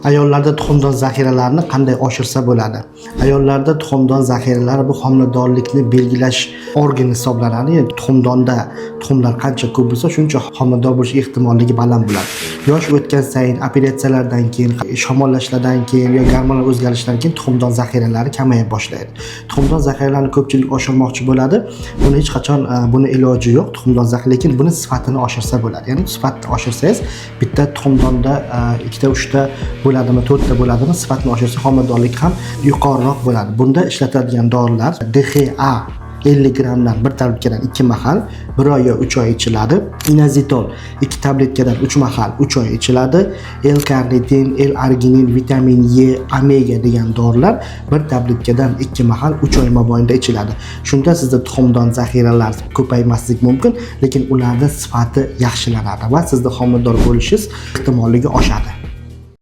Ayollarda tuxumdon zaxiralarini qanday oshirsa bo'ladi? Ayollarda tuxumdon zaxiralari bu homiladorlikni belgilash organi hisoblanadi. Ya'ni tuxumlar qancha ko'p bo'lsa, shuncha homilador bo'lish ehtimolligi baland bo'ladi. Yosh o'tgan sayin, operatsiyalardan keyin, shamollashlardan keyin yoki gormonal o'zgarishlardan keyin tuxumdon zaxiralari kamaya boshlaydi. Tuxumdon zaxiralarini ko'pchilik oshirmoqchi bo'ladi. Buni hech qachon buni iloji yo'q. Tuxumdon lekin buni sifatini oshirsa bo'ladi. Ya'ni sifatni oshirsangiz, bitta tuxumdonda 2 ta 3 ta bo'ladimi, 4 ta bo'ladimi, sifatni oshirsa homiladorlik ham yuqoriroq bo'ladi. Bunda ishlatiladigan dorilar DHA 50 grammdan 1 tabletkadan 2 mahal 1 oy yo 3 oy ichiladi. Inazitol 2 tabletkadan 3 mahal 3 oy ichiladi. L-karnitin, L-arginin, vitamin E, omega degan dorilar 1 tabletkadan 2 mahal 3 oy mobaynida ichiladi. Shunda sizda tuxumdon zaxiralari ko'paymasligi mumkin, lekin ularning sifati yaxshilanadi va sizda homilador bo'lishingiz ehtimolligi oshadi.